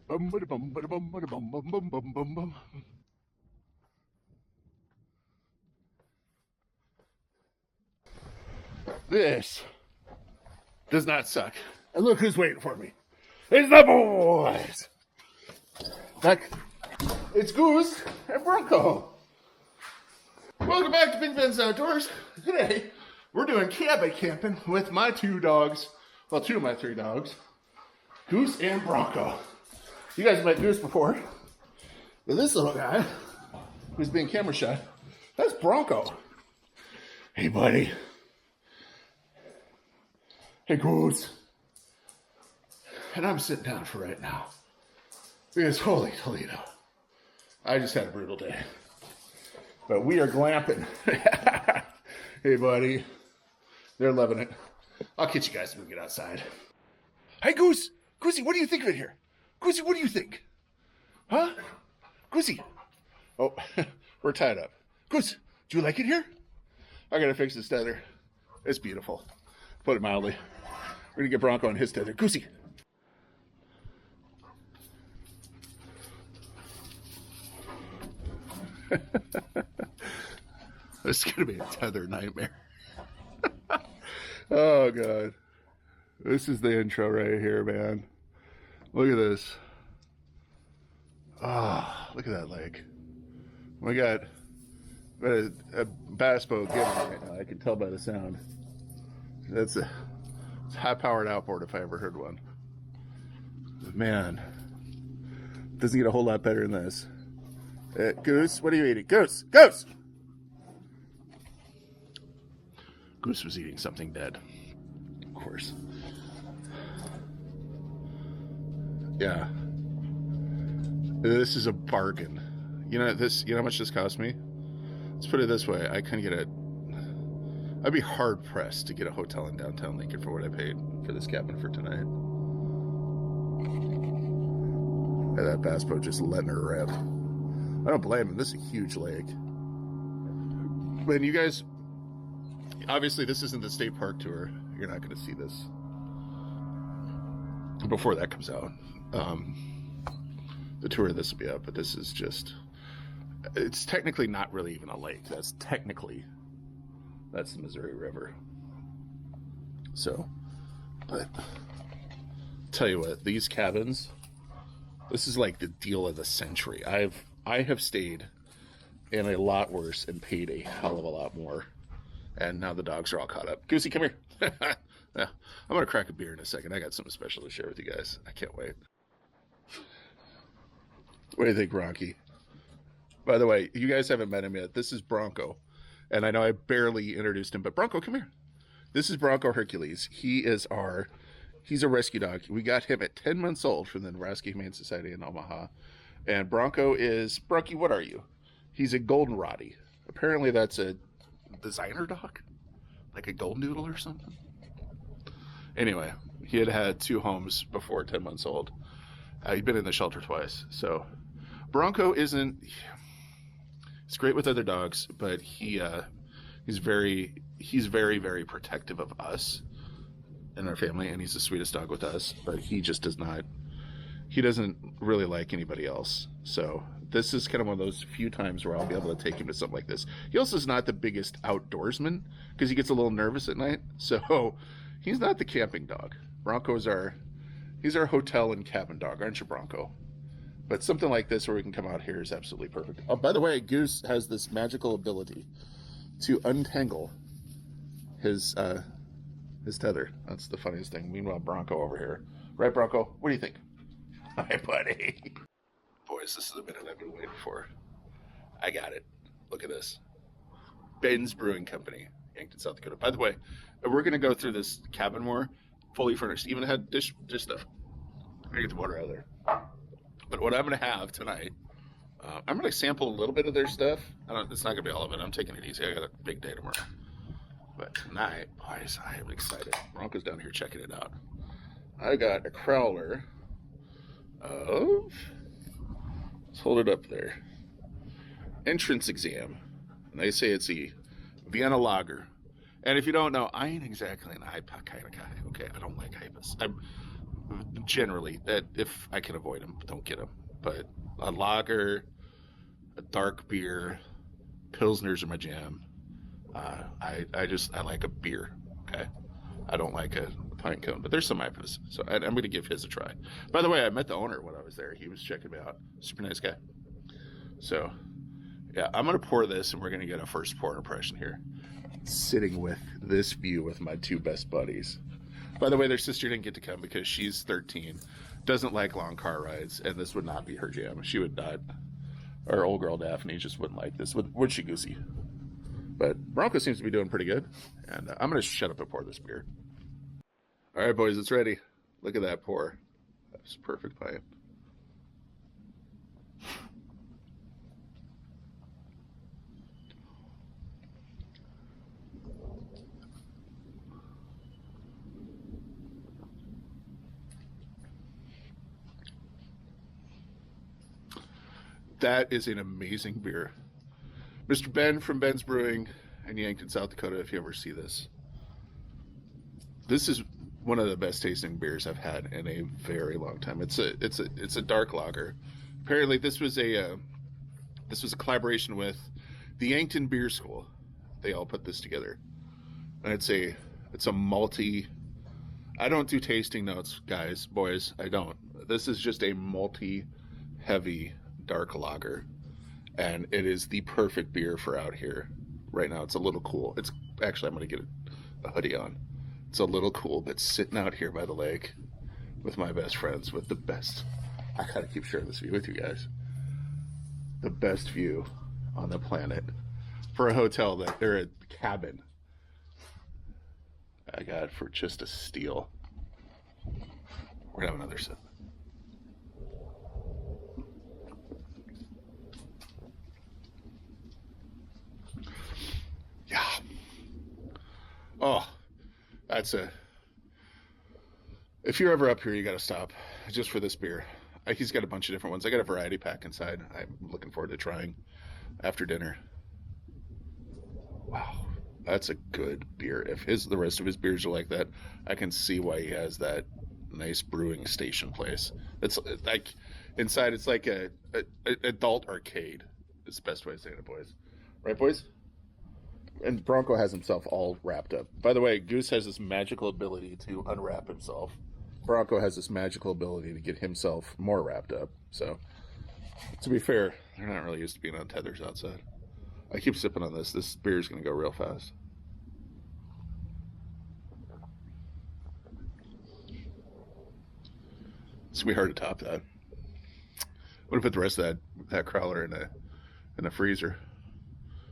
Bum, bada, bum, bada, bum, bada, bum, bum, bum, bum, bum, bum. This does not suck. And look who's waiting for me. It's the boys. Back. It's Goose and Bronco. Welcome back to Big Ben's Outdoors. Today, we're doing camping with my two dogs. Well, two of my three dogs. Goose and Bronco. You guys met Goose before. But this little guy, who's being camera shy, that's Bronco. Hey, buddy. Hey, Goose. And I'm sitting down for right now. Because holy Toledo. I just had a brutal day. But we are glamping. Hey, buddy. They're loving it. I'll catch you guys when we get outside. Hey, Goose. Goosey, what do you think of it here? Goosey, what do you think? Huh? Goosey. Oh, we're tied up. Goose, do you like it here? I gotta fix this tether. It's beautiful. Put it mildly. We're gonna get Bronco on his tether. Goosey. This is gonna be a tether nightmare. Oh God. This is the intro right here, man. Look at this. Ah, oh, look at that leg. We got a bass boat getting right now. I can tell by the sound. It's a high-powered outboard if I ever heard one. Man, doesn't get a whole lot better than this. Goose, what are you eating? Goose! Goose! Goose was eating something dead. Of course. Yeah. This is a bargain. You know how much this cost me? Let's put it this way. I couldn't get I'd be hard pressed to get a hotel in downtown Lincoln for what I paid for this cabin for tonight. And that bass boat just letting her rip. I don't blame him. This is a huge lake. But you guys, obviously this isn't the state park tour. You're not going to see this before that comes out. The tour of this will be up, but this is just, it's technically not really even a lake. That's the Missouri River. So, but tell you what, these cabins, this is like the deal of the century. I have stayed in a lot worse and paid a hell of a lot more. And now the dogs are all caught up. Goosey, come here. Yeah, I'm going to crack a beer in a second. I got something special to share with you guys. I can't wait. What do you think, Ronky? By the way, you guys haven't met him yet. This is Bronco. And I know I barely introduced him, but Bronco, come here. This is Bronco Hercules. He's a rescue dog. We got him at 10 months old from the Nebraska Humane Society in Omaha. And Bronky, what are you? He's a golden Roddy. Apparently that's a designer dog. Like a golden doodle or something. Anyway, he had two homes before 10 months old. He'd been in the shelter twice. So Bronco he's great with other dogs, but he's very, very protective of us and our family, and he's the sweetest dog with us, but he doesn't really like anybody else. So this is kind of one of those few times where I'll be able to take him to something like this. He also is not the biggest outdoorsman because he gets a little nervous at night. So he's not the camping dog. He's our hotel and cabin dog, aren't you, Bronco? But something like this where we can come out here is absolutely perfect. Oh, by the way, Goose has this magical ability to untangle his tether. That's the funniest thing. Meanwhile, Bronco over here. Right, Bronco? What do you think? Hi, buddy. Boys, this is the minute I've been waiting for. I got it. Look at this. Ben's Brewing Company, Yankton, South Dakota. By the way, we're going to go through this cabin more fully furnished. Even had dish stuff. I'm going to get the water out of there. But what I'm going to have tonight, I'm going to sample a little bit of their stuff. It's not going to be all of it. I'm taking it easy. I got a big day tomorrow. But tonight, boys, I am excited. Bronco's down here checking it out. I got a crowler of, let's hold it up there, entrance exam. And they say it's a Vienna lager. And if you don't know, I ain't exactly an IPA kind of guy. Okay, I don't like IPAs. generally, that if I can avoid them, don't get them. But a lager, a dark beer, pilsners are my jam. I like a beer. Okay, I don't like a pine cone, but there's some IPAs, so I'm going to give his a try. By the way, I met the owner when I was there. He was checking me out. Super nice guy. So, yeah, I'm going to pour this, and we're going to get a first pour impression here. Sitting with this view with my two best buddies. By the way, their sister didn't get to come because she's 13, doesn't like long car rides, and this would not be her jam. She would not. Our old girl Daphne just wouldn't like this. Would she, Goosey? But Bronco seems to be doing pretty good, and I'm going to shut up and pour this beer. All right, boys, it's ready. Look at that pour. That's perfect pint. That is an amazing beer. Mr. Ben from Ben's Brewing in Yankton, South Dakota, if you ever see this. This is one of the best tasting beers I've had in a very long time. It's a dark lager. Apparently this was a collaboration with the Yankton Beer School. They all put this together. And it's a malty. I don't do tasting notes, guys, boys. I don't. This is just a malty, heavy, dark lager. And it is the perfect beer for out here right now. It's a little cool. It's actually, I'm going to get a hoodie on. It's a little cool, but sitting out here by the lake with my best friends, with the best, I gotta keep sharing this view with you guys, the best view on the planet for a hotel that they're a cabin. I got for just a steal. We're gonna have another sip. Yeah. Oh. If you're ever up here, you got to stop just for this beer. He's got a bunch of different ones. I got a variety pack inside. I'm looking forward to trying after dinner. Wow, that's a good beer. If the rest of his beers are like that, I can see why he has that nice brewing station place. It's like inside, it's like a adult arcade. Is the best way of saying it, boys. Right, boys? And Bronco has himself all wrapped up. By the way, Goose has this magical ability to unwrap himself. Bronco has this magical ability to get himself more wrapped up. So, to be fair, they're not really used to being on tethers outside. I keep sipping on this. This beer is going to go real fast. It's going to be hard to top that. I'm going to put the rest of that crowler in a freezer.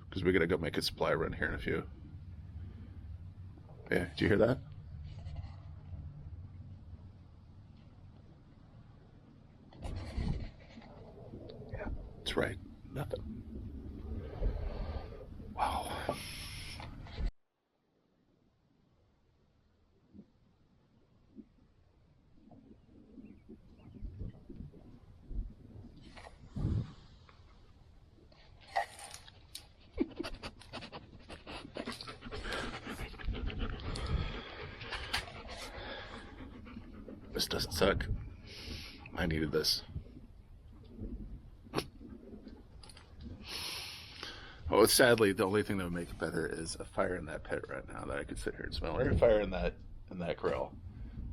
Because we're going to go make a supply run here in a few. Yeah, did you hear that? Yeah, that's right. Nothing. Wow. This doesn't suck. I needed this. Well, sadly, the only thing that would make it better is a fire in that pit right now that I could sit here and smell, or a fire in that grill.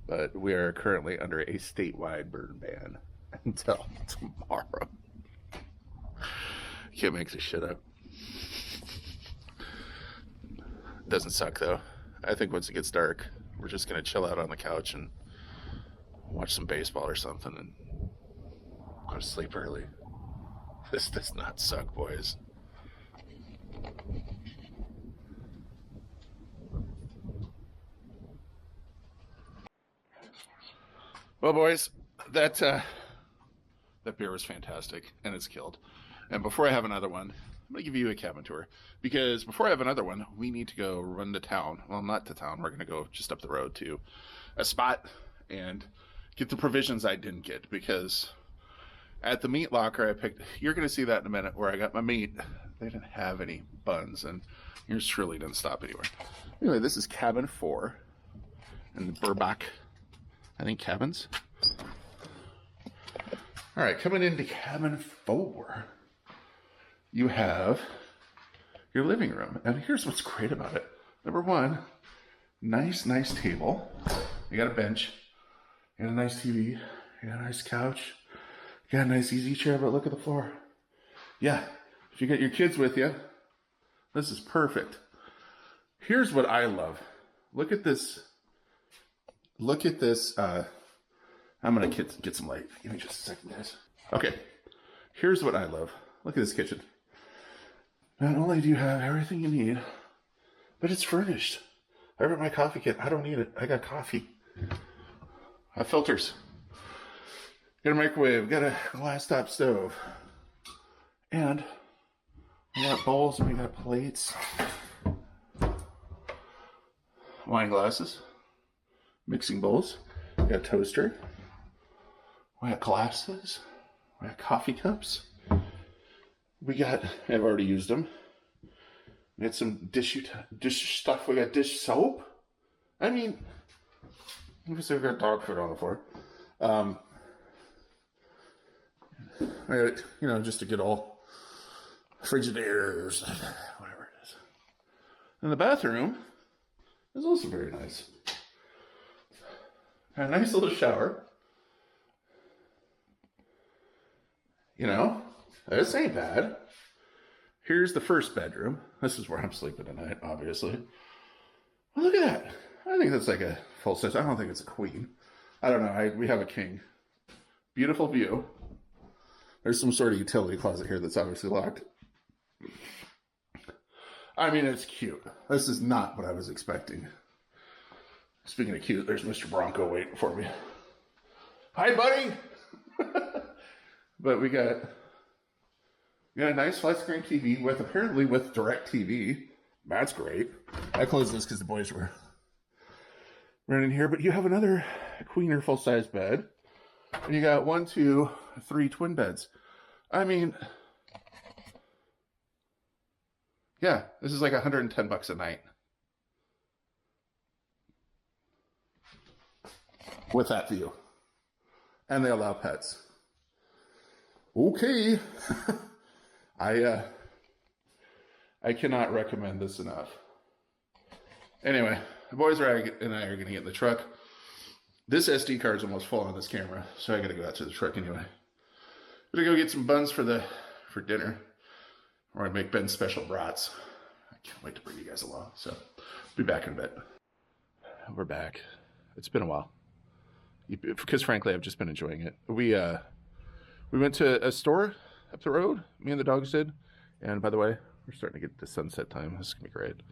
But we are currently under a statewide burn ban until tomorrow. Can't make this shit up. Doesn't suck though. I think once it gets dark, we're just gonna chill out on the couch and watch some baseball or something and go to sleep early. This does not suck, boys. Well, boys, that beer was fantastic, and it's killed. And before I have another one, I'm going to give you a cabin tour. Because before I have another one, we need to go run to town. Well, not to town. We're going to go just up the road to a spot and get the provisions I didn't get. Because at the meat locker I picked, you're going to see that in a minute, where I got my meat. They didn't have any buns, and yours truly didn't stop anywhere. Anyway, this is cabin 4 in the Burbach, I think, cabins. All right, coming into cabin 4, you have your living room. And here's what's great about it. Number 1, nice table. You got a bench. You got a nice TV. You got a nice couch. You got a nice easy chair, but look at the floor. Yeah, if you get your kids with you, this is perfect. Here's what I love. Look at this. Look at this. I'm going to get some light. Give me just a second, guys. Okay, here's what I love. Look at this kitchen. Not only do you have everything you need, but it's furnished. I brought my coffee kit. I don't need it. I got coffee. I have filters. Got a microwave. Got a glass top stove. And we got bowls. We got plates. Wine glasses. Mixing bowls. We got a toaster. We got glasses. We got coffee cups. We got, I've already used them. We got some dish stuff. We got dish soap. I mean, obviously we've got dog food on the floor. I got, just a good old Frigidairs, whatever it is. And the bathroom is also very nice. Got a nice little shower. This ain't bad. Here's the first bedroom. This is where I'm sleeping tonight, obviously. Well, look at that. I think that's like a full size. I don't think it's a queen. I don't know. We have a king. Beautiful view. There's some sort of utility closet here that's obviously locked. I mean, it's cute. This is not what I was expecting. Speaking of cute, there's Mr. Bronco waiting for me. Hi, buddy! But we got a nice flat screen TV apparently with direct TV. That's great. I closed this because the boys were running here. But you have another queen or full-size bed. And you got 1, 2, 3 twin beds. I mean, yeah, this is like $110 a night. With that view. And they allow pets. Okay. I cannot recommend this enough. Anyway, the boys and I are going to get in the truck. This SD card's almost full on this camera, so I got to go out to the truck anyway. Gonna go get some buns for dinner. We're going to make Ben's special brats. I can't wait to bring you guys along, so be back in a bit. We're back. It's been a while. Because frankly, I've just been enjoying it. We went to a store up the road, me and the dogs did. And by the way, we're starting to get to sunset time. This is going to be great.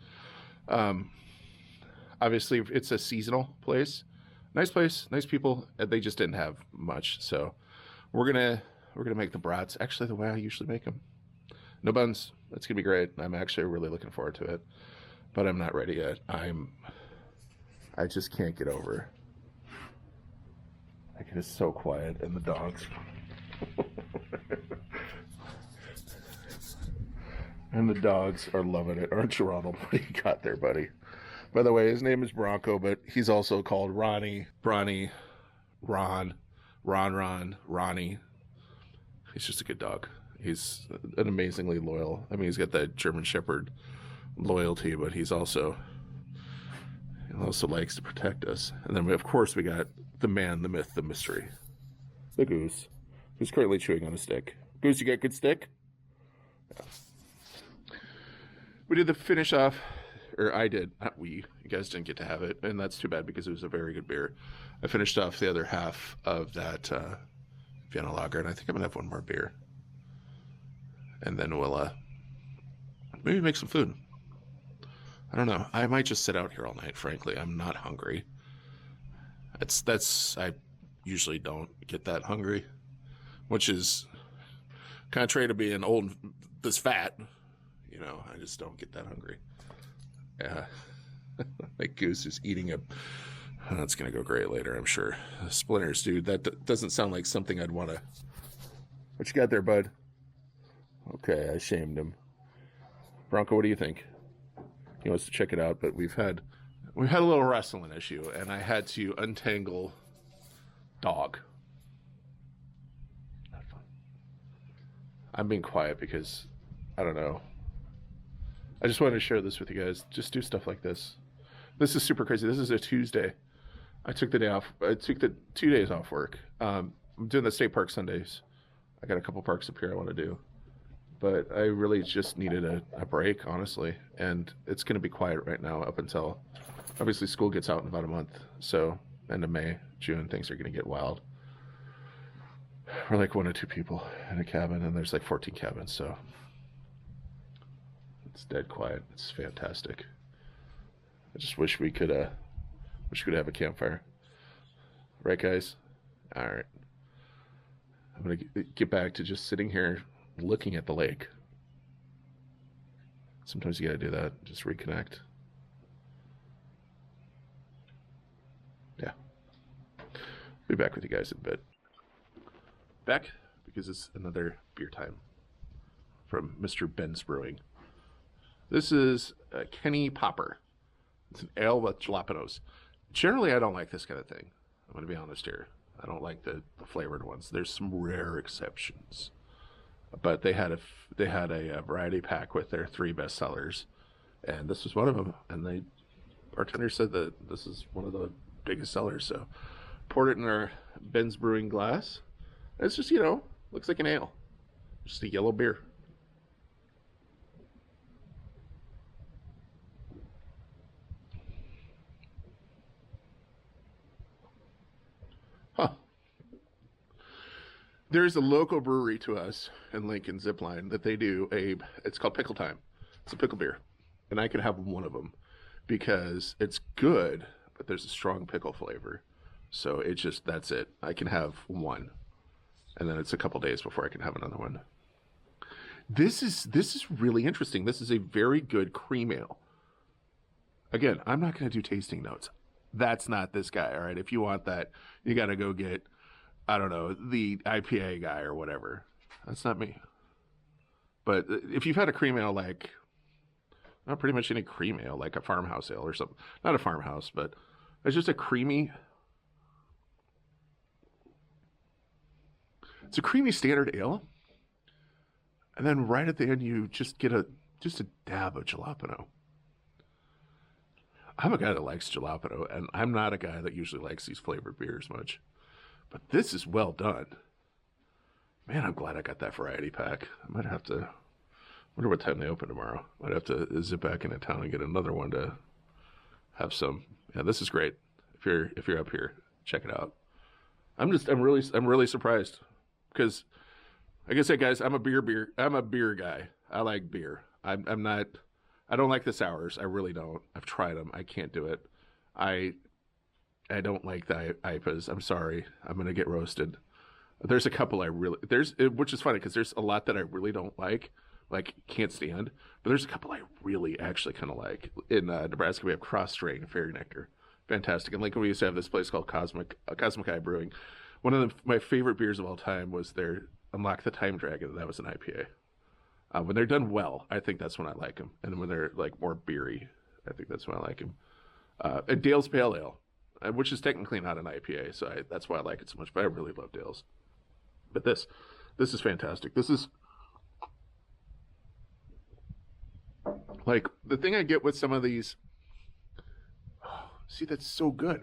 Obviously, it's a seasonal place. Nice place, nice people. They just didn't have much. So we're going to make the brats actually the way I usually make them. No buns. That's going to be great. I'm actually really looking forward to it. But I'm not ready yet. I just can't get over. Like, it is so quiet, and the dogs. And the dogs are loving it. Aren't you, Ronald? What do you got there, buddy? By the way, his name is Bronco, but he's also called Ronnie, Bronny, Ron, Ronnie. He's just a good dog. He's an amazingly loyal. I mean, he's got that German Shepherd loyalty, but he also likes to protect us. And then, of course, we got the man, the myth, the mystery. The Goose, who's currently chewing on a stick. Goose, you got good stick? Yeah. We did the finish off, or I did, not we. You guys didn't get to have it, and that's too bad because it was a very good beer. I finished off the other half of that Vienna lager, and I think I'm going to have one more beer. And then we'll maybe make some food. I don't know. I might just sit out here all night, frankly. I'm not hungry. I usually don't get that hungry, which is contrary to being old, this fat. I just don't get that hungry. Yeah. Like Goose is eating that's going to go great later, I'm sure. Splinters, dude. That doesn't sound like something I'd want to. What you got there, bud? Okay, I shamed him. Bronco, what do you think? He wants to check it out, but we've had a little wrestling issue, and I had to untangle Dog. I'm being quiet because I don't know. I just wanted to share this with you guys. Just do stuff like this. This is super crazy. This is a Tuesday. I took the day off. I took the 2 days off work. I'm doing the state park Sundays. I got a couple parks up here I want to do. But I really just needed a break, honestly. And it's going to be quiet right now up until, obviously, school gets out in about a month. So, end of May, June, things are going to get wild. We're like 1 or 2 people in a cabin, and there's like 14 cabins, so it's dead quiet. It's fantastic. I just wish we could have a campfire. Right, guys? All right. I'm going to get back to just sitting here looking at the lake. Sometimes you got to do that. Just reconnect. Yeah. Be back with you guys in a bit. Back because it's another beer time from Mr. Ben's Brewing. This is Kenny Popper. It's an ale with jalapenos. Generally, I don't like this kind of thing. I'm going to be honest here. I don't like the flavored ones. There's some rare exceptions, but they had a variety pack with their 3 best sellers, and this was one of them. And the bartender said that this is one of the biggest sellers. So poured it in our Ben's Brewing glass. It's just, looks like an ale. Just a yellow beer. Huh. There's a local brewery to us in Lincoln, Zipline, that they do it's called Pickle Time. It's a pickle beer. And I could have one of them because it's good, but there's a strong pickle flavor. So that's it. I can have one. And then it's a couple days before I can have another one. This is really interesting. This is a very good cream ale. Again, I'm not going to do tasting notes. That's not this guy, all right? If you want that, you got to go get, I don't know, the IPA guy or whatever. That's not me. But if you've had a cream ale like, not pretty much any cream ale, like a farmhouse ale or something. Not a farmhouse, but it's just a creamy... It's a creamy standard ale, and then right at the end you just get a dab of jalapeno. I'm a guy that likes jalapeno, and I'm not a guy that usually likes these flavored beers much, but this is well done. Man, I'm glad I got that variety pack. I might have to. Wonder what time they open tomorrow. Might have to zip back into town and get another one to have some. Yeah, this is great. If you're up here, check it out. I'm really surprised. Because, like I said, guys, I'm a beer guy. I like beer. I don't like the sours. I really don't. I've tried them. I can't do it. I don't like the IPAs. I'm sorry. I'm going to get roasted. There's a couple which is funny because there's a lot that I really don't like can't stand. But there's a couple I really actually kind of like. In Nebraska, we have Cross Strain Fairy Nectar. Fantastic. And Lincoln, we used to have this place called Cosmic Eye Brewing. One of my favorite beers of all time was their Unlock the Time Dragon. That was an IPA. When they're done well, I think that's when I like them. And when they're like more beery, I think that's when I like them. And Dale's Pale Ale, which is technically not an IPA, so that's why I like it so much. But I really love Dale's. But this is fantastic. This is like the thing I get with some of these. Oh, see, that's so good.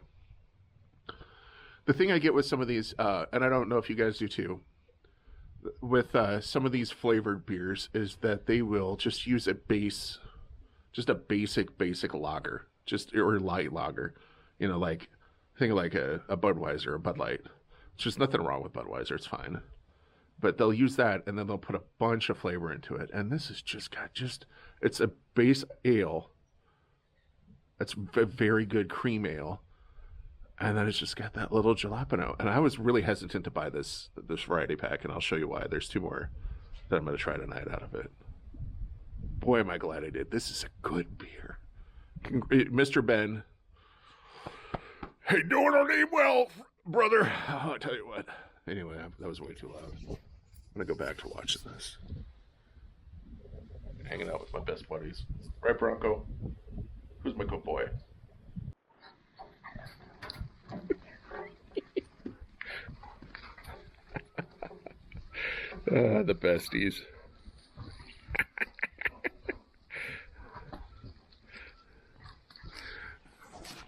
The thing I get with some of these, and I don't know if you guys do too, with some of these flavored beers is that they will just use a basic lager, or light lager, like think of like a Budweiser or a Bud Light. There's just nothing wrong with Budweiser, it's fine. But they'll use that and then they'll put a bunch of flavor into it, and this has it's a base ale. It's a very good cream ale. And then it's just got that little jalapeno. And I was really hesitant to buy this variety pack, and I'll show you why. There's 2 more that I'm going to try tonight out of it. Boy, am I glad I did. This is a good beer. Mr. Ben. Hey, doing our name well, brother. Oh, I'll tell you what. Anyway, that was way too loud. I'm going to go back to watching this. Hanging out with my best buddies. Right, Bronco? Who's my good boy? The besties.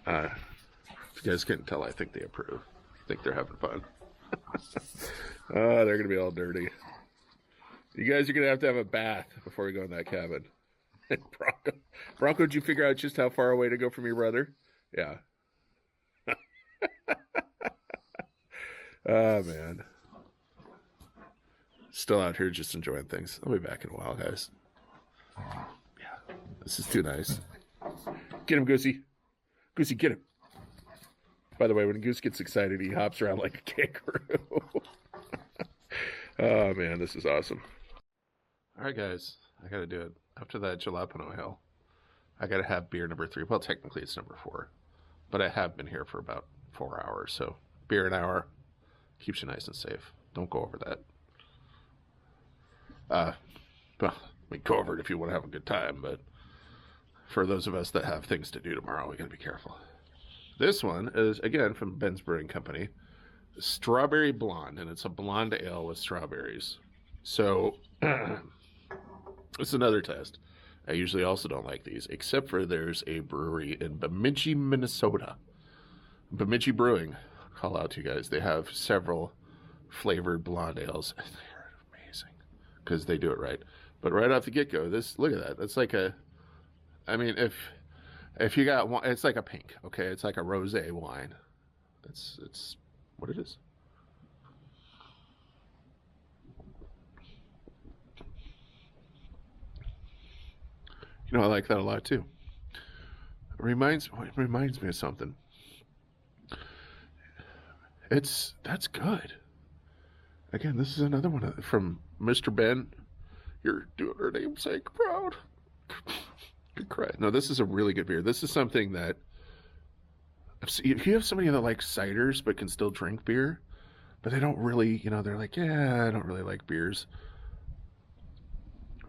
If you guys can't tell, I think they approve. I think they're having fun. They're going to be all dirty. You guys are going to have a bath before we go in that cabin. Bronco, did you figure out just how far away to go from your brother? Yeah. Oh, man. Still out here just enjoying things. I'll be back in a while, guys. Yeah, this is too nice. Get him, Goosey. Goosey, get him. By the way, when Goose gets excited, he hops around like a kangaroo. Oh, man, this is awesome. All right, guys, I got to do it. After that jalapeno hill, I got to have beer number 3. Well, technically it's number 4, but I have been here for about 4 hours, so beer an hour keeps you nice and safe. Don't go over that. Well, go over it if you want to have a good time, but for those of us that have things to do tomorrow, we got to be careful. This one is, again, from Ben's Brewing Company, Strawberry Blonde, and it's a blonde ale with strawberries. So, it's another test. I usually also don't like these, except for there's a brewery in Bemidji, Minnesota. Bemidji Brewing, call out to you guys. They have several flavored blonde ales. They're amazing because they do it right. But right off the get-go, look at that. That's like I mean, if you got one, it's like a pink, okay? It's like a rosé wine. It's what it is. You know, I like that a lot too. It reminds me of something. That's good. Again, this is another one from Mr. Ben. You're doing her namesake proud. Good cry. No, this is a really good beer. This is something that if you have somebody that likes ciders but can still drink beer, but they don't really, they're like, yeah, I don't really like beers.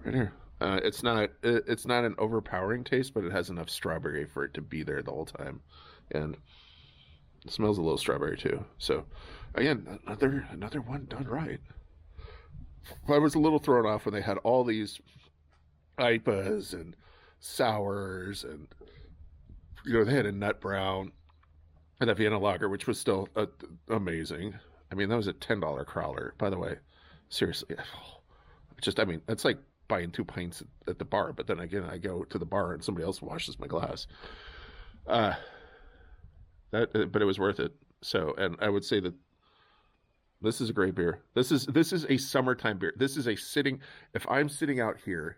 Right here. It's not an overpowering taste, but it has enough strawberry for it to be there the whole time, and it smells a little strawberry too. So, again, another one done right. I was a little thrown off when they had all these IPAs and sours, and they had a nut brown and a Vienna lager, which was still amazing. I mean, that was a $10 crawler, by the way. Seriously, it's like buying 2 pints at the bar, but then again, I go to the bar and somebody else washes my glass. But it was worth it. So, and I would say that this is a great beer. This is a summertime beer. This is if I'm sitting out here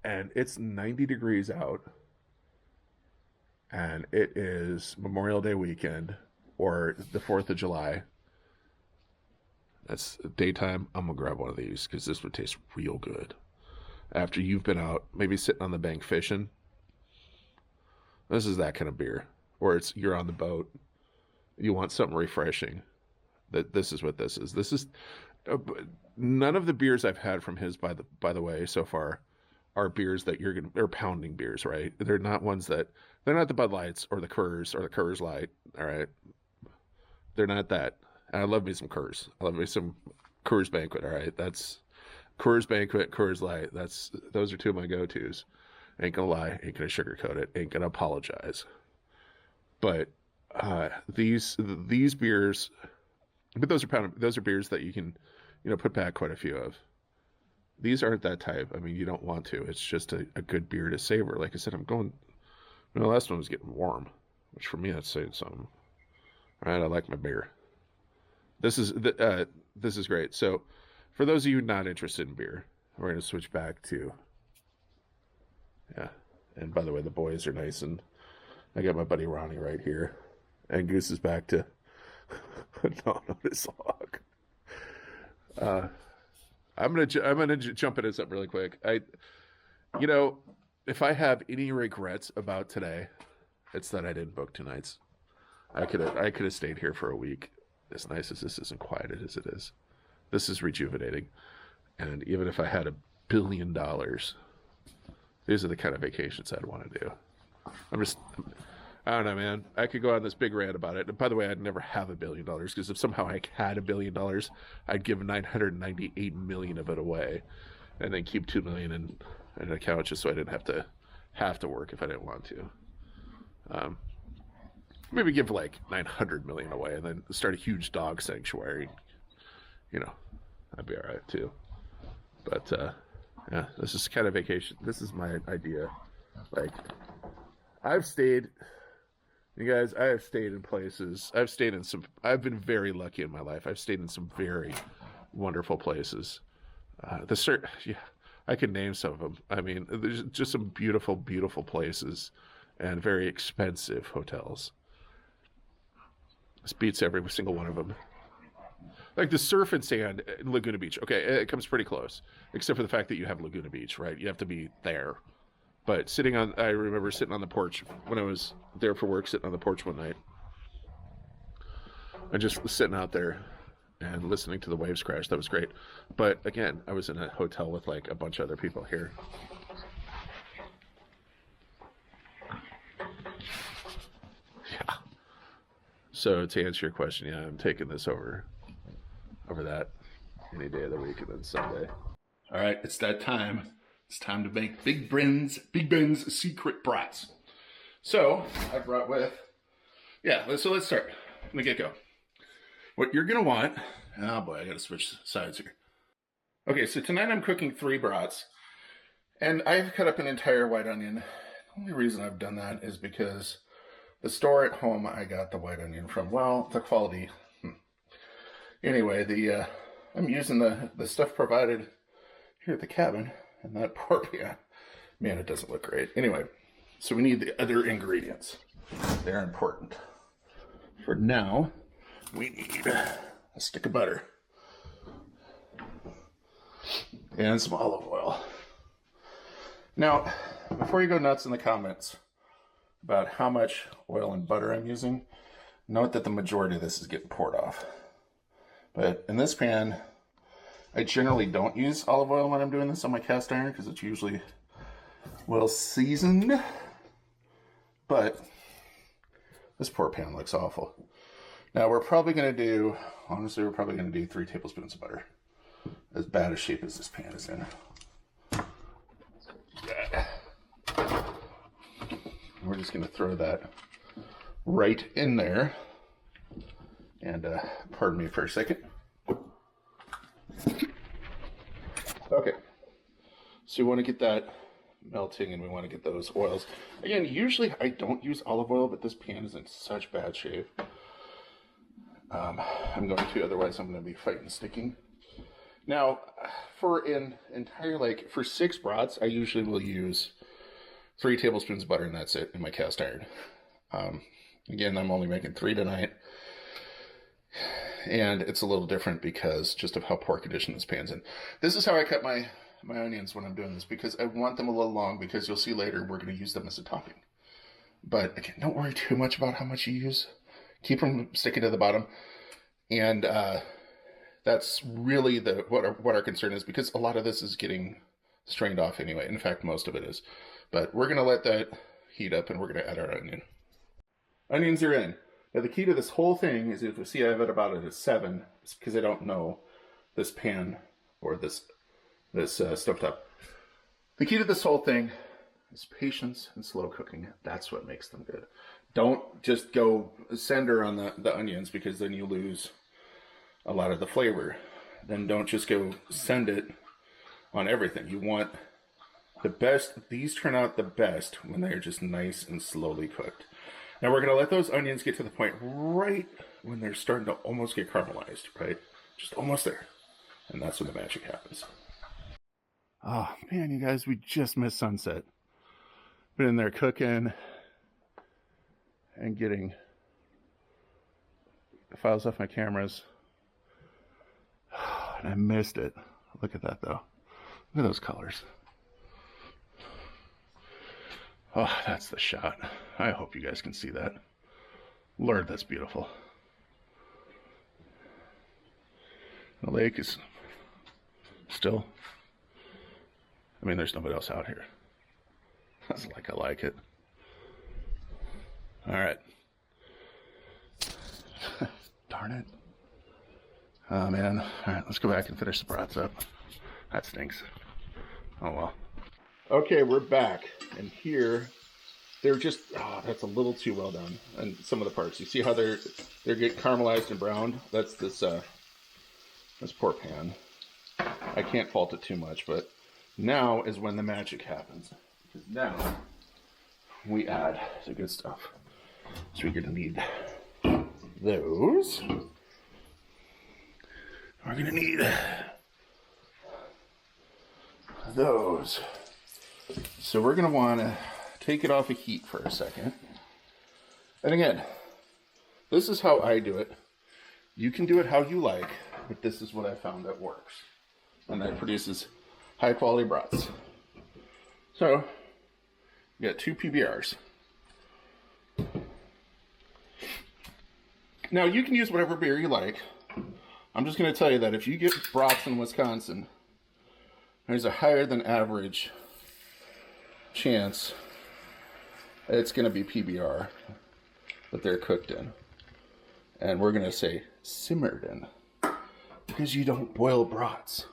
and it's 90 degrees out and it is Memorial Day weekend or the 4th of July, that's daytime, I'm going to grab one of these because this would taste real good. After you've been out, maybe sitting on the bank fishing, this is that kind of beer. Or you're on the boat, you want something refreshing. This is what this is. This is none of the beers I've had from his, by the way, so far, are beers that they're pounding beers, right? They're not ones they're not the Bud Lights or the Coors Light, all right? They're not that. And I love me some Coors. I love me some Coors Banquet, all right? That's Coors Banquet, Coors Light. Those are 2 of my go-tos. Ain't gonna lie, ain't gonna sugarcoat it, ain't gonna apologize. But these beers, but those are beers that you can, put back quite a few of. These aren't that type. I mean, you don't want to. It's just a good beer to savor. Like I said, the last one was getting warm, which for me, that's saying something. All right, I like my beer. This is great. So, for those of you not interested in beer, we're going to switch back to, yeah. And by the way, the boys are nice, and I got my buddy Ronnie right here, and Goose is back to not on his log. I'm gonna jump into something really quick. If I have any regrets about today, it's that I didn't book 2 nights. I could have stayed here for a week. As nice as this is and quiet as it is, this is rejuvenating. And even if I had $1 billion, these are the kind of vacations I'd want to do. I don't know, man. I could go on this big rant about it. And by the way, I'd never have $1 billion because if somehow I had $1 billion, I'd give 998 million of it away, and then keep 2 million in an account just so I didn't have to work if I didn't want to. Maybe give like 900 million away and then start a huge dog sanctuary. You know, that'd be all right too. But yeah, this is kind of vacation. This is my idea. Like, I've stayed, you guys, I have stayed in places. I've been very lucky in my life. I've stayed in some very wonderful places. Yeah, I could name some of them. I mean, there's just some beautiful, beautiful places and very expensive hotels. This beats every single one of them. Like the surf and sand in Laguna Beach. Okay, it comes pretty close, except for the fact that you have Laguna Beach, right? You have to be there. But I remember sitting on the porch when I was there for work, sitting on the porch one night. I just was sitting out there and listening to the waves crash. That was great. But again, I was in a hotel with like a bunch of other people here. Yeah. So to answer your question, yeah, I'm taking this over that any day of the week and then Sunday. All right, it's that time. It's time to make Big Ben's secret brats. So I brought with, so let's start from the get-go. What you're gonna want, oh boy, I gotta switch sides here. Okay, so tonight I'm cooking 3 brats, and I've cut up an entire white onion. The only reason I've done that is because the store at home I got the white onion from, well, the quality. Anyway, I'm using the stuff provided here at the cabin, and that poor man, it doesn't look great. Anyway, so we need the other ingredients. They're important. For now, we need a stick of butter and some olive oil. Now, before you go nuts in the comments about how much oil and butter I'm using, note that the majority of this is getting poured off. But in this pan, I generally don't use olive oil when I'm doing this on my cast iron because it's usually well seasoned. But this poor pan looks awful. Now we're probably going to do 3 tablespoons of butter. As bad a shape as this pan is in. We're just going to throw that right in there. And pardon me for a second. Okay. So you want to get that melting and we want to get those oils. Again, usually I don't use olive oil, but this pan is in such bad shape. I'm going to, otherwise I'm going to be fighting sticking. Now, for for 6 brats, I usually will use 3 tablespoons of butter, and that's it in my cast iron. Again, I'm only making 3 tonight. And it's a little different because just of how poor condition this pan's in. This is how I cut my onions when I'm doing this, because I want them a little long, because you'll see later we're going to use them as a topping. But again, don't worry too much about how much you use. Keep them sticking to the bottom. And that's really what our concern is, because a lot of this is getting strained off anyway. In fact, most of it is. But we're going to let that heat up and we're going to add our onion. Onions are in. Now the key to this whole thing is, if you see I have it about at a 7, it's because I don't know this pan or this stovetop. The key to this whole thing is patience and slow cooking. That's what makes them good. Don't just go sender on the onions, because then you lose a lot of the flavor. Then don't just go send it on everything. You want the best. These turn out the best when they're just nice and slowly cooked. Now we're going to let those onions get to the point right when they're starting to almost get caramelized, right? Just almost there. And that's when the magic happens. Oh, man, you guys, we just missed sunset. Been in there cooking and getting the files off my cameras. And I missed it. Look at that, though. Look at those colors. Oh, that's the shot. I hope you guys can see that. Lord, that's beautiful. The lake is still, there's nobody else out here. That's like I like it. All right. Darn it. Oh, man. All right, let's go back and finish the brats up. That stinks. Oh, well. Okay, we're back. And here, they're just, oh, that's a little too well done. And some of the parts. You see how they're getting caramelized and browned? That's this poor pan. I can't fault it too much, but now is when the magic happens. Because now we add the good stuff. So we're going to need those. We're going to need those. So we're going to want to take it off of heat for a second. And again, this is how I do it. You can do it how you like, but this is what I found that works. And that produces high quality brats. So, you got 2 PBRs. Now, you can use whatever beer you like. I'm just going to tell you that if you get brats in Wisconsin, there's a higher than average chance it's going to be PBR that they're cooked in. And we're going to say simmered in, because you don't boil brats.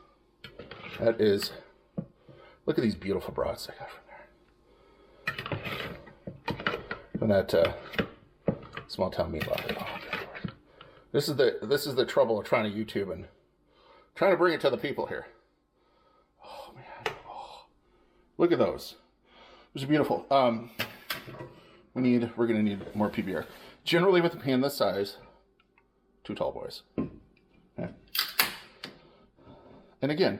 That is, look at these beautiful brats I got from there. From that small town meat lot. Oh, this is the trouble of trying to YouTube and trying to bring it to the people here. Oh man, oh, look at those. Those are beautiful. We're gonna need more PBR. Generally, with a pan this size, 2 tall boys. Okay. And again,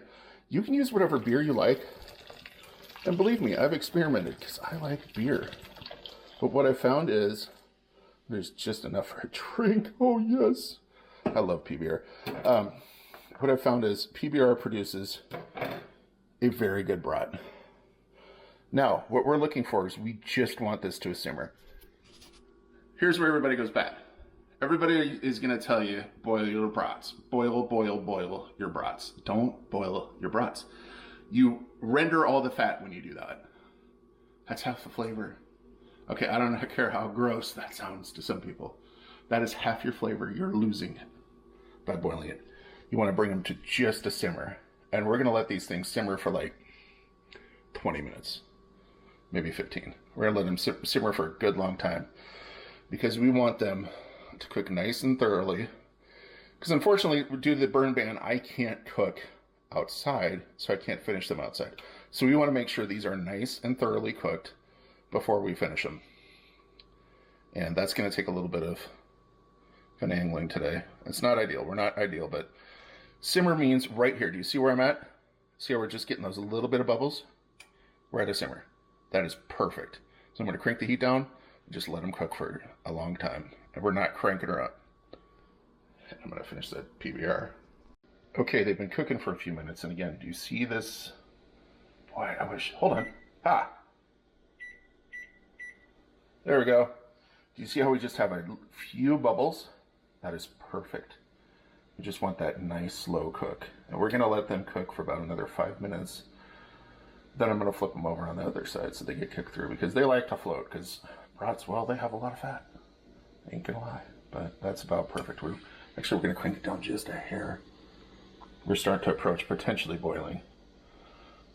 you can use whatever beer you like. And believe me, I've experimented because I like beer. But what I found is there's just enough for a drink. Oh, yes. I love PBR. What I found is PBR produces a very good brat. Now, what we're looking for is we just want this to simmer. Here's where everybody goes bad. Everybody is going to tell you, boil your brats. Boil, boil, boil your brats. Don't boil your brats. You render all the fat when you do that. That's half the flavor. Okay, I don't care how gross that sounds to some people. That is half your flavor. You're losing it by boiling it. You want to bring them to just a simmer. And we're going to let these things simmer for like 20 minutes. Maybe 15. We're going to let them simmer for a good long time. Because we want them to cook nice and thoroughly. Because unfortunately, due to the burn ban, I can't cook outside. So I can't finish them outside. So we want to make sure these are nice and thoroughly cooked before we finish them. And that's going to take a little bit of finagling today. It's not ideal. We're not ideal, but simmer means right here. Do you see where I'm at? See how we're just getting those little bit of bubbles? We're at a simmer. That is perfect. So I'm going to crank the heat down and just let them cook for a long time. And we're not cranking her up. And I'm going to finish that PBR. Okay, they've been cooking for a few minutes. And again, do you see this? Boy, I wish. Hold on. Ah! There we go. Do you see how we just have a few bubbles? That is perfect. We just want that nice slow cook. And we're going to let them cook for about another 5 minutes. Then I'm going to flip them over on the other side so they get cooked through, because they like to float, because brats, well, they have a lot of fat. Ain't gonna lie. But that's about perfect. We're going to crank it down just a hair. We're starting to approach potentially boiling.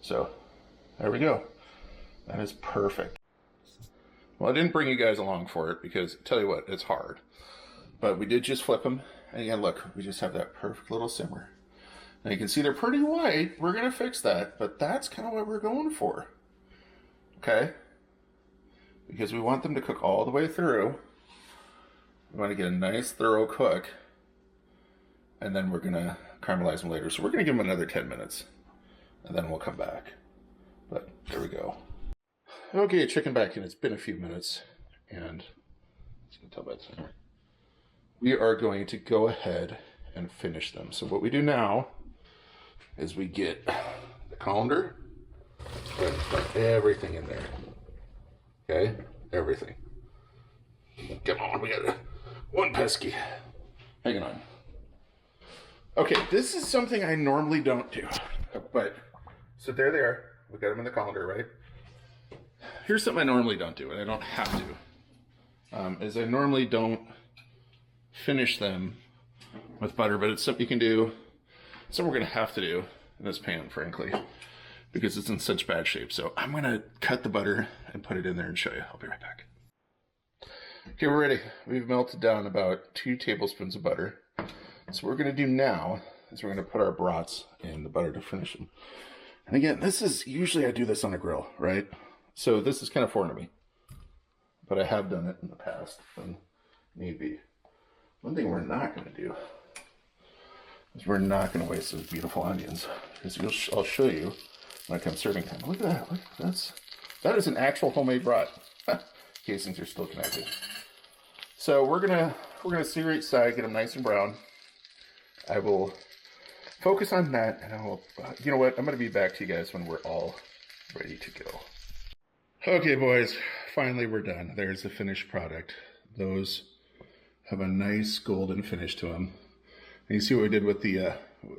So, there we go. That is perfect. Well, I didn't bring you guys along for it because, tell you what, it's hard. But we did just flip them. And again, look, we just have that perfect little simmer. Now you can see they're pretty white. We're going to fix that. But that's kind of what we're going for. Okay? Because we want them to cook all the way through. We want to get a nice, thorough cook. And then we're going to caramelize them later. So we're going to give them another 10 minutes. And then we'll come back. But there we go. Okay, chicken back in. It's been a few minutes, and as you can tell by the timer, we are going to go ahead and finish them. So what we do now is we get the colander, and put everything in there. Okay, everything. Come on, we got one pesky. Hang on. Okay, this is something I normally don't do, but so there they are. We got them in the colander, right? Here's something I normally don't do, and I don't have to. is I normally don't finish them with butter, but it's something you can do, something we're going to have to do in this pan, frankly, because it's in such bad shape. So I'm going to cut the butter and put it in there and show you. I'll be right back. Okay, we're ready. We've melted down about 2 tablespoons of butter. So what we're going to do now is we're going to put our brats in the butter to finish them. And again, this is, usually I do this on a grill, right? So this is kind of foreign to me, but I have done it in the past when need be. One thing we're not going to do is we're not going to waste those beautiful onions, because I'll show you when it comes serving time. Look at that. Look, that is an actual homemade brat. Casings are still connected. So we're gonna sear each side, get them nice and brown. I will focus on that, and I will. You know what? I'm gonna be back to you guys when we're all ready to go. Okay, boys. Finally, we're done. There's the finished product. Those have a nice golden finish to them. And you see what we did with the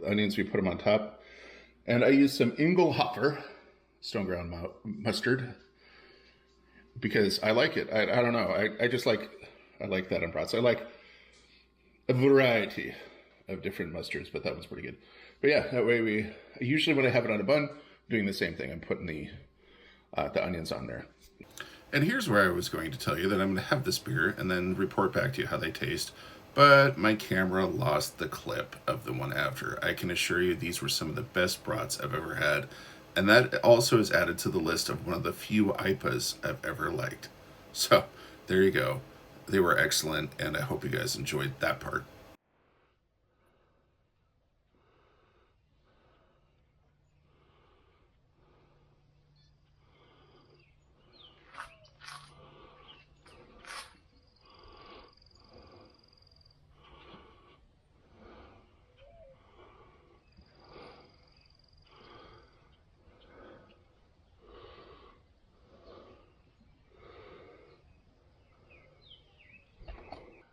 onions? We put them on top, and I used some Engelhofer stone ground mustard because I like it. I don't know. I just like. I like that on brats. I like a variety of different mustards, but that one's pretty good. But yeah, that way usually when I have it on a bun, I'm doing the same thing. I'm putting the onions on there. And here's where I was going to tell you that I'm going to have this beer and then report back to you how they taste. But my camera lost the clip of the one after. I can assure you these were some of the best brats I've ever had. And that also is added to the list of one of the few IPAs I've ever liked. So there you go. They were excellent, and I hope you guys enjoyed that part.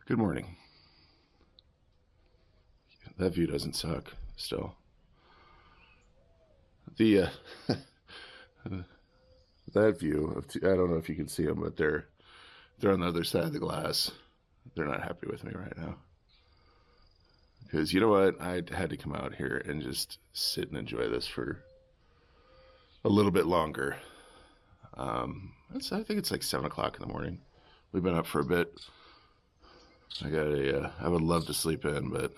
Good morning. That view doesn't suck still. The that view of I don't know if you can see them, but they're on the other side of the glass. They're not happy with me right now. Because you know what? I had to come out here and just sit and enjoy this for a little bit longer. I think it's like 7 o'clock in the morning. We've been up for a bit. I would love to sleep in, but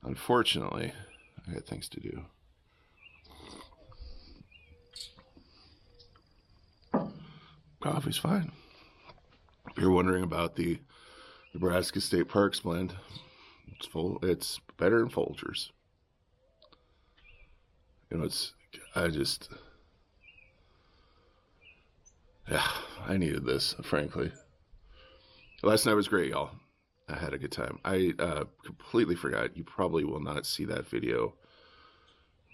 unfortunately, I got things to do. Coffee's fine. If you're wondering about the Nebraska State Parks blend, it's better than Folgers. You know, I needed this, frankly. Last night was great, y'all. I had a good time. I completely forgot. You probably will not see that video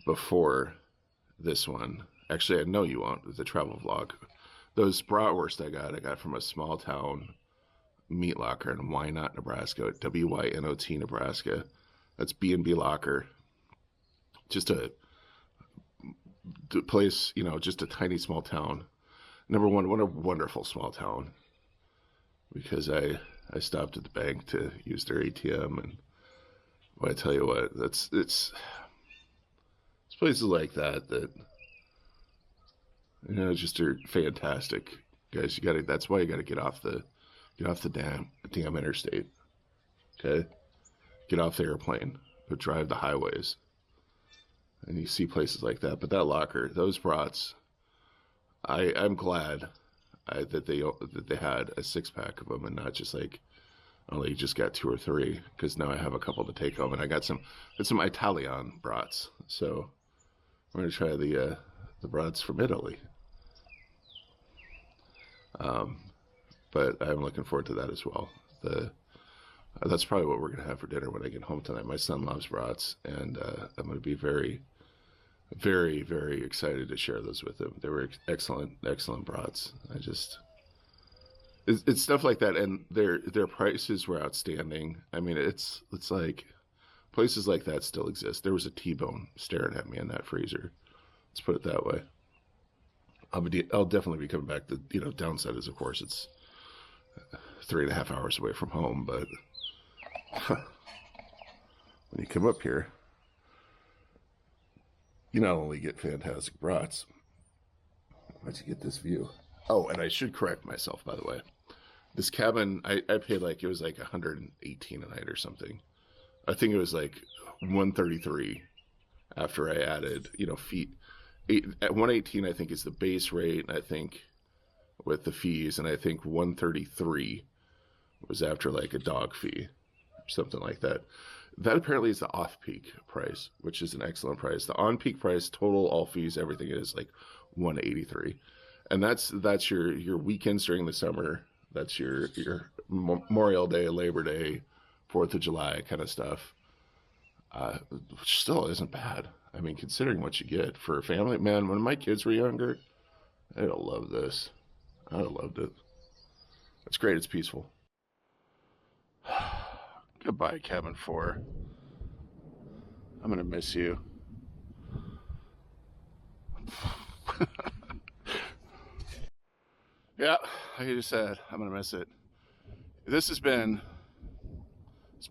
before this one. Actually, I know you won't. The travel vlog. Those bratwurst I got from a small town meat locker in Wynot, Nebraska. WYNOT, Nebraska. That's B&B Locker. Just a place, you know, just a tiny small town. Number one, what a wonderful small town. Because I stopped at the bank to use their ATM, and well, I tell you what, it's places like that you know just are fantastic, guys. That's why you gotta get off the damn interstate. Okay, get off the airplane, go drive the highways, and you see places like that. But that locker, those brats, I'm glad. That they had a 6-pack of them and not just like only just got 2 or 3, because now I have a couple to take home, and I got some Italian brats, so we're gonna try the brats from Italy. But I'm looking forward to that as well. That's probably what we're gonna have for dinner when I get home tonight. My son loves brats, and I'm gonna be very, very, very excited to share those with him. They were excellent brats. It's stuff like that, and their prices were outstanding. I mean, it's like places like that still exist. There was a T-bone staring at me in that freezer. Let's put it that way. I'll definitely be coming back. The downside is, of course, 3.5 hours away from home, but when you come up here, you not only get fantastic brats, but you get this view. Oh, and I should correct myself, by the way. This cabin, I paid like, it was like 118 a night or something. I think it was like 133 after I added, feet. At 118, I think is the base rate, I think, with the fees, and I think 133 was after like a dog fee, something like that. That apparently is the off-peak price, which is an excellent price. The on-peak price, total, all fees, everything is like 183, and that's your weekends during the summer. That's your Memorial Day, Labor Day, 4th of July kind of stuff. Which still isn't bad. I mean, considering what you get for a family. Man, when my kids were younger, I'd have loved this. I'd have loved it. It's great. It's peaceful. Goodbye, Cabin 4. I'm going to miss you. Yeah, like I just said, I'm going to miss it. It's been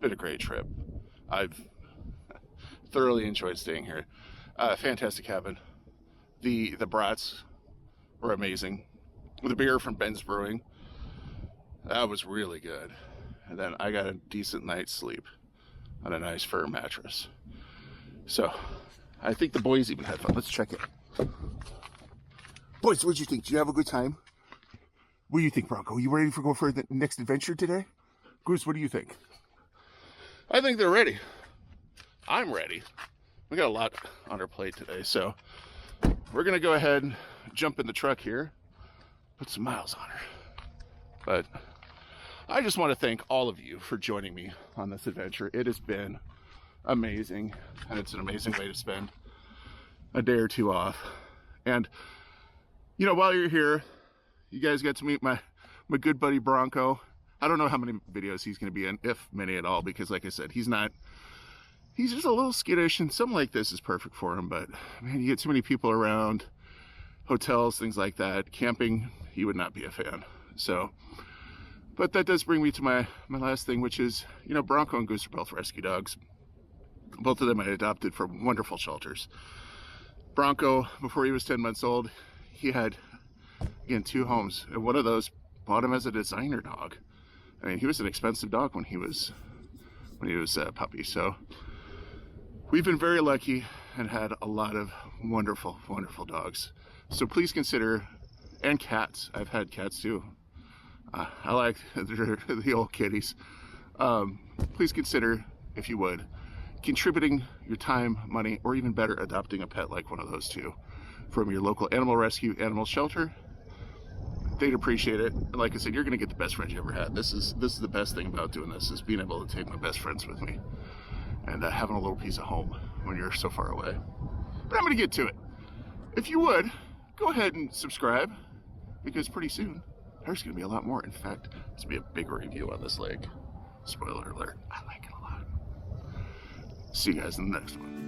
a great trip. I've thoroughly enjoyed staying here. Fantastic cabin. The brats were amazing. The beer from Ben's Brewing, that was really good. And then I got a decent night's sleep on a nice firm mattress. So I think the boys even had fun. Let's check it. Boys, what'd you think? Did you have a good time? What do you think, Bronco? You ready for the next adventure today? Goose, what do you think? I think they're ready. I'm ready. We got a lot on our plate today, so we're gonna go ahead and jump in the truck here, put some miles on her. But I just want to thank all of you for joining me on this adventure. It has been amazing, and it's an amazing way to spend a day or two off. And while you're here, you guys got to meet my good buddy Bronco. I don't know how many videos he's going to be in, if many at all, because like I said, he's just a little skittish, and something like this is perfect for him. But man, you get too many people around, hotels, things like that, camping, he would not be a fan. So, but that does bring me to my last thing, which is, Bronco and Goose are both rescue dogs. Both of them I adopted from wonderful shelters. Bronco, before he was 10 months old, he had, again, 2 homes, and one of those bought him as a designer dog. I mean, he was an expensive dog when he was a puppy. So we've been very lucky and had a lot of wonderful, wonderful dogs. So please consider, and cats. I've had cats too. I like the old kitties. Please consider, if you would, contributing your time, money, or even better, adopting a pet like one of those 2 from your local animal rescue, animal shelter. They'd appreciate it. And like I said, you're going to get the best friends you ever had. This is the best thing about doing this, is being able to take my best friends with me and having a little piece of home when you're so far away. But I'm going to get to it. If you would, go ahead and subscribe, because pretty soon there's going to be a lot more. In fact, there's going to be a big review on this lake. Spoiler alert, I like it a lot. See you guys in the next one.